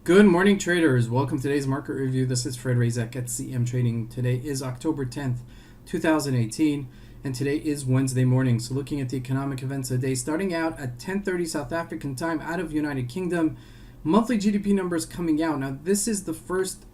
Good morning, traders. Welcome to today's market review. This is Fred Razek at CM Trading. Today is October 10th, 2018, and today is Wednesday morning. So looking at the economic events of the day, starting out at 10:30 South African time out of United Kingdom. Monthly GDP numbers coming out. Now, this is the first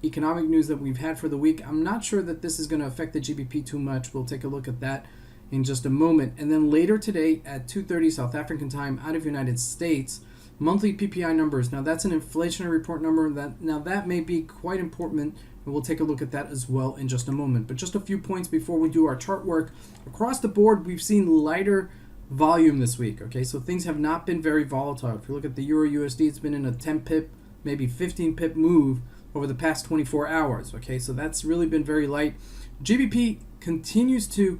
economic news that we've had for the week. I'm not sure that this is going to affect the GBP too much. We'll take a look at that in just a moment. And then later today at 2:30 South African time out of United States, monthly PPI numbers. Now that's an inflationary report number. That may be quite important, and we'll take a look at that as well in just a moment. But just a few points before we do our chart work. Across the board, we've seen lighter volume this week. Okay, so things have not been very volatile. If you look at the Euro USD, it's been in a 10 pip, maybe 15 pip move over the past 24 hours. Okay, so that's really been very light. GBP continues to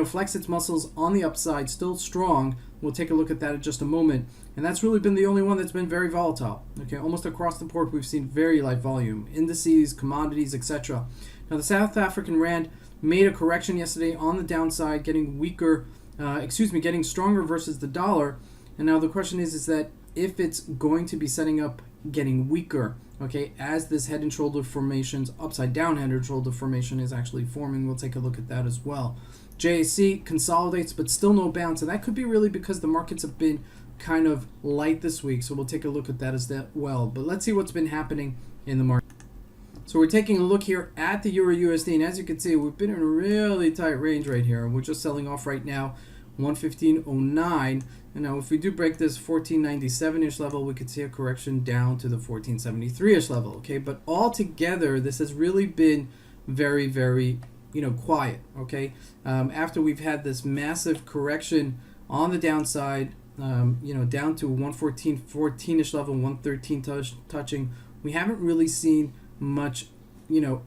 flex its muscles on the upside, still strong. We'll take a look at that in just a moment. And that's really been the only one that's been very volatile. Okay, almost across the board, we've seen very light volume. Indices, commodities, etc. Now, the South African Rand made a correction yesterday on the downside, getting getting stronger versus the dollar. And now the question is that if it's going to be setting up getting weaker, okay, as this head and shoulder formations, upside down head and shoulder formation is actually forming. We'll take a look at that as well. JAC consolidates, but still no bounce, and that could be really because the markets have been kind of light this week, so we'll take a look at that as well. But let's see what's been happening in the market. So we're taking a look here at the Euro USD, and as you can see, we've been in a really tight range right here. We're just selling off right now 115.09, and now if we do break this 1497-ish level, we could see a correction down to the 1473-ish level. Okay, but altogether, this has really been very, very quiet. Okay, after we've had this massive correction on the downside, down to 114.14-ish level, 113 touching, we haven't really seen much,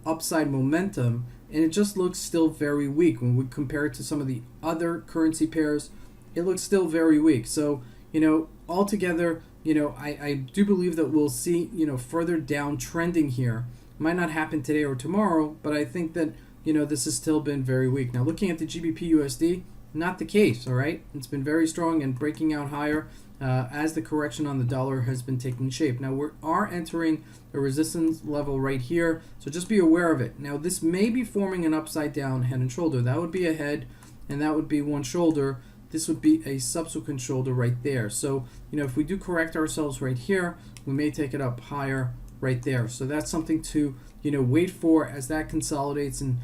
upside momentum, and it just looks still very weak. When we compare it to some of the other currency pairs, it looks still very weak. So, altogether, I do believe that we'll see, further down trending here. Might not happen today or tomorrow, but I think that this has still been very weak. Now, looking at the GBP USD, not the case, all right? It's been very strong and breaking out higher as the correction on the dollar has been taking shape. Now, we are entering a resistance level right here, so just be aware of it. Now, this may be forming an upside down head and shoulder. That would be a head, and that would be one shoulder. This would be a subsequent shoulder right there. So, if we do correct ourselves right here, we may take it up higher right there. So that's something to wait for as that consolidates and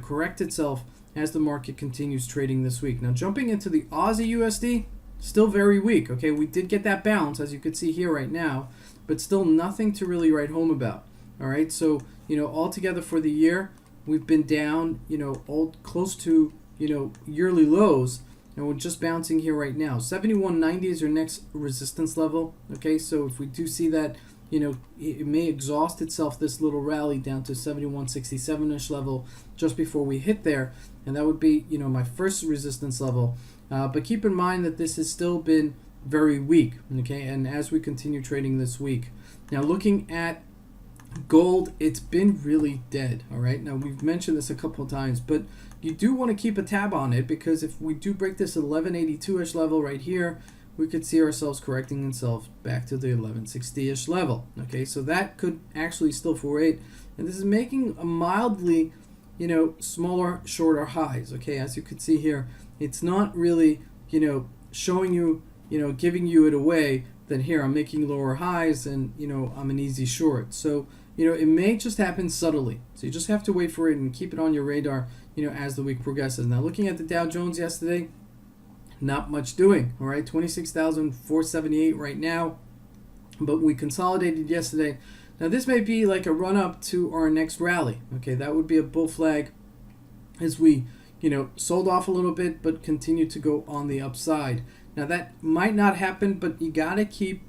correct itself as the market continues trading this week. Now, jumping into the Aussie USD, still very weak. Okay, we did get that bounce, as you can see here right now, but still nothing to really write home about. All right, so altogether for the year, we've been down all close to yearly lows, and we're just bouncing here right now. 71.90 is your next resistance level. Okay, so if we do see that, it may exhaust itself, this little rally down to 71.67-ish level just before we hit there, and that would be my first resistance level. But keep in mind that this has still been very weak. Okay, and as we continue trading this week, now looking at gold, it's been really dead. All right, now we've mentioned this a couple of times, but you do want to keep a tab on it, because if we do break this 1182-ish level right here, we could see ourselves correcting itself back to the 1160-ish level. Okay, so that could actually still foray, and this is making a mildly, smaller, shorter highs. Okay, as you can see here, it's not really, showing you, giving you it away that here I'm making lower highs and, I'm an easy short. So, it may just happen subtly. So you just have to wait for it and keep it on your radar, as the week progresses. Now, looking at the Dow Jones yesterday, not much doing. All right, 26,478 right now, but we consolidated yesterday. Now, this may be like a run up to our next rally. Okay, that would be a bull flag as we, sold off a little bit, but continue to go on the upside. Now, that might not happen, but you got to keep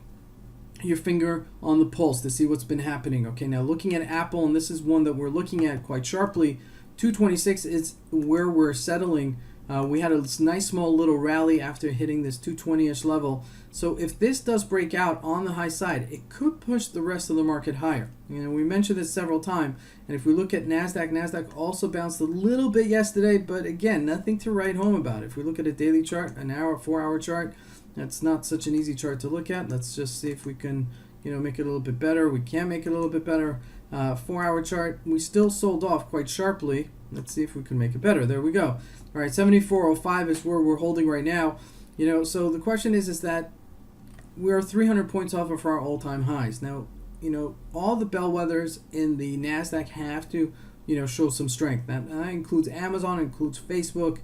your finger on the pulse to see what's been happening. Okay, now looking at Apple, and this is one that we're looking at quite sharply, 226 is where we're settling. We had a nice small little rally after hitting this 220-ish level. So if this does break out on the high side, it could push the rest of the market higher. We mentioned this several times. And if we look at NASDAQ also bounced a little bit yesterday, but again, nothing to write home about. If we look at a daily chart, an hour, 4-hour chart, that's not such an easy chart to look at. Let's just see if we can, make it a little bit better. We can make it a little bit better. 4-hour chart, we still sold off quite sharply. Let's see if we can make it better. There we go. All right, 74.05 is where we're holding right now. So the question is that we're 300 points off of our all-time highs. Now, all the bellwethers in the NASDAQ have to, show some strength. That includes Amazon, includes Facebook,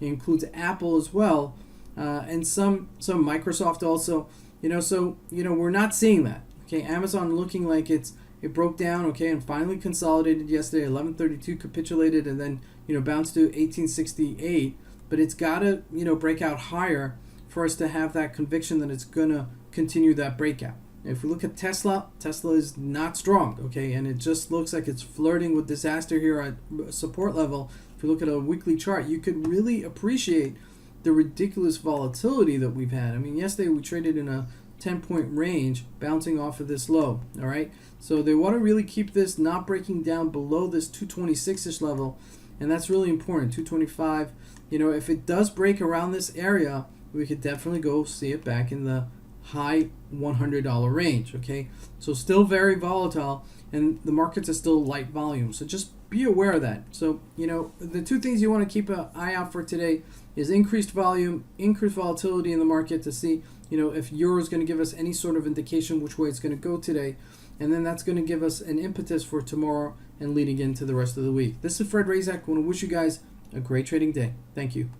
it includes Apple as well, and some Microsoft also. We're not seeing that. Okay, Amazon looking like it broke down, okay, and finally consolidated yesterday. 1132 capitulated and then bounced to 1868. But it's got to break out higher for us to have that conviction that it's gonna continue that breakout. If we look at Tesla is not strong, okay, and it just looks like it's flirting with disaster here at support level. If you look at a weekly chart, you could really appreciate the ridiculous volatility that we've had. I mean, yesterday we traded in a 10-point range, bouncing off of this low. All right, so they want to really keep this not breaking down below this 226-ish level, and that's really important. 225. If it does break around this area, we could definitely go see it back in the high $100 range. Okay, so still very volatile, and the markets are still light volume. So just be aware of that. So the two things you want to keep an eye out for today is increased volume, increased volatility in the market to see if euro is going to give us any sort of indication which way it's going to go today, and then that's going to give us an impetus for tomorrow and leading into the rest of the week. This is Fred Razak. I want to wish you guys a great trading day. Thank you.